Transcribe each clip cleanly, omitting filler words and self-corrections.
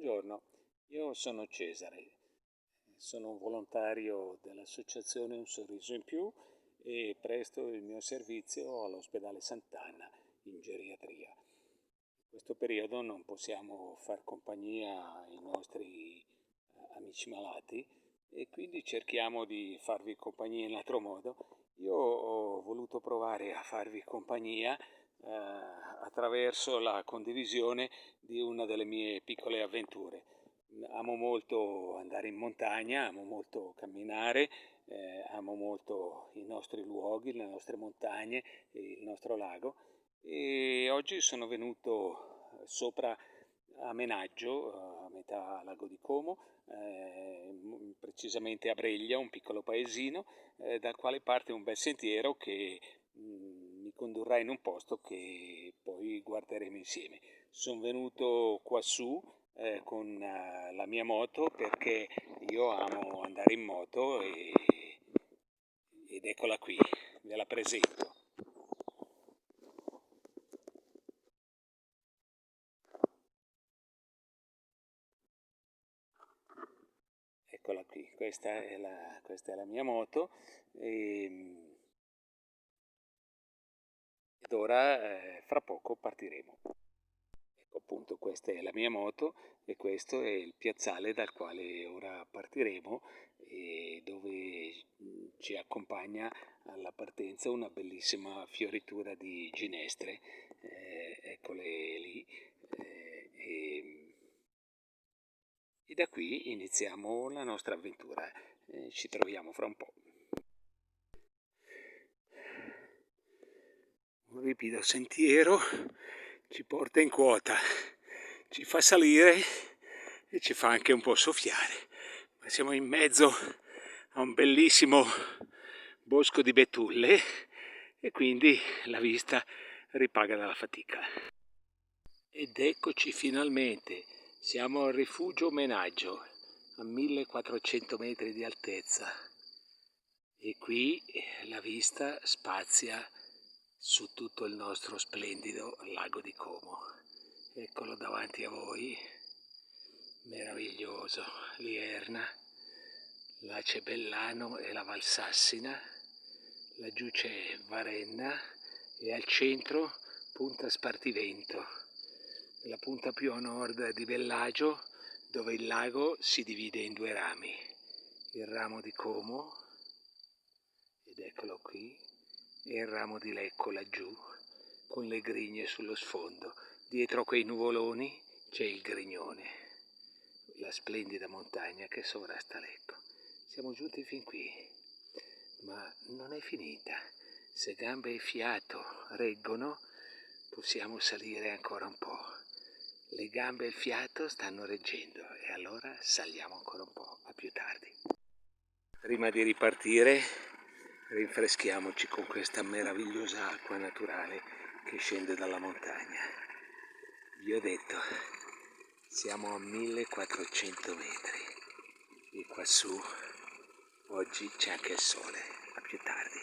Buongiorno, io sono Cesare, sono un volontario dell'associazione Un Sorriso in Più e presto il mio servizio all'ospedale Sant'Anna in geriatria. In questo periodo non possiamo far compagnia ai nostri amici malati e quindi cerchiamo di farvi compagnia in altro modo. Io ho voluto provare a farvi compagnia attraverso la condivisione di una delle mie piccole avventure. Amo molto andare in montagna, amo molto camminare, amo molto i nostri luoghi, le nostre montagne, il nostro lago e oggi sono venuto sopra a Menaggio, a metà Lago di Como, precisamente a Breglia, un piccolo paesino, dal quale parte un bel sentiero che mi condurrà in un posto che poi guarderemo insieme. Sono venuto quassù con la mia moto perché io amo andare in moto ed eccola qui, ve la presento. Eccola qui, questa è la mia moto ed ora fra poco partiremo. Ecco appunto, questa è la mia moto e questo è il piazzale dal quale ora partiremo e dove ci accompagna alla partenza una bellissima fioritura di ginestre, eccole lì, e da qui iniziamo la nostra avventura. Ci troviamo fra un po'. Un ripido sentiero ci porta in quota, ci fa salire e ci fa anche un po' soffiare, ma siamo in mezzo a un bellissimo bosco di betulle e quindi la vista ripaga dalla fatica. Ed eccoci finalmente, siamo al rifugio Menaggio, a 1400 metri di altezza e qui la vista spazia su tutto il nostro splendido lago di Como. Eccolo davanti a voi, meraviglioso, l'Ierna, là c'è Bellano e la Valsassina, laggiù c'è Varenna e al centro Punta Spartivento, la punta più a nord di Bellagio, dove il lago si divide in due rami, il ramo di Como, ed eccolo qui, e il ramo di Lecco laggiù, con le grigne sullo sfondo. Dietro quei nuvoloni c'è il Grignone, la splendida montagna che sovrasta Lecco. Siamo giunti fin qui, ma non è finita. Se gambe e fiato reggono, possiamo salire ancora un po'. Le gambe e il fiato stanno reggendo e allora saliamo ancora un po', a più tardi. Prima di ripartire rinfreschiamoci con questa meravigliosa acqua naturale che scende dalla montagna. Vi ho detto, siamo a 1400 metri e quassù oggi c'è anche il sole, a più tardi.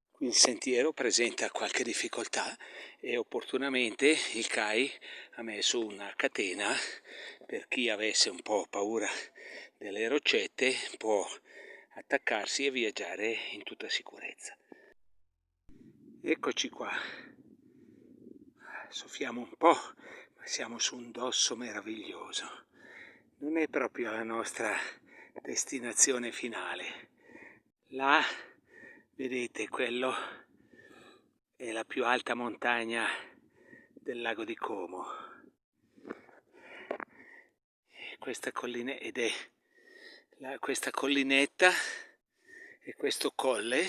Qui il sentiero presenta qualche difficoltà e opportunamente il CAI ha messo una catena per chi avesse un po' paura delle roccette, può attaccarsi e viaggiare in tutta sicurezza. Eccoci qua, soffiamo un po', ma siamo su un dosso meraviglioso. Non è proprio la nostra destinazione finale. Là, vedete, quello è la più alta montagna del lago di Como. Questa questa collinetta e questo colle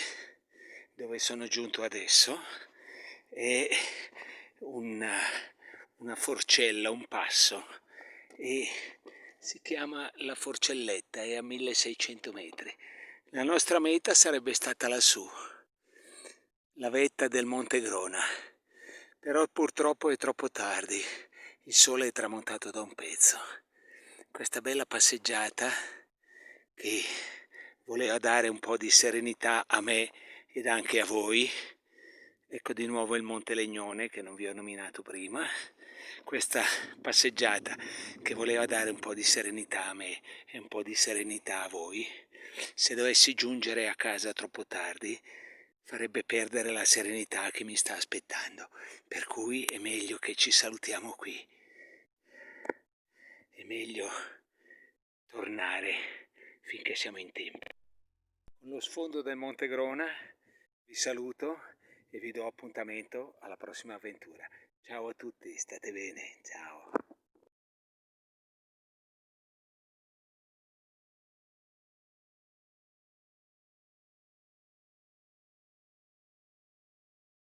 dove sono giunto adesso è una forcella, un passo, e si chiama la Forcelletta, è a 1600 metri. La nostra meta sarebbe stata lassù, la vetta del Monte Grona, però purtroppo è troppo tardi, il sole è tramontato da un pezzo. Questa bella passeggiata che voleva dare un po' di serenità a me ed anche a voi. Ecco di nuovo il Monte Legnone che non vi ho nominato prima, questa passeggiata che voleva dare un po' di serenità a me e un po' di serenità a voi. Se dovessi giungere a casa troppo tardi, farebbe perdere la serenità che mi sta aspettando, per cui è meglio che ci salutiamo qui. È meglio tornare finché siamo in tempo. Con lo sfondo del Monte Grona vi saluto e vi do appuntamento alla prossima avventura. Ciao a tutti, state bene, ciao.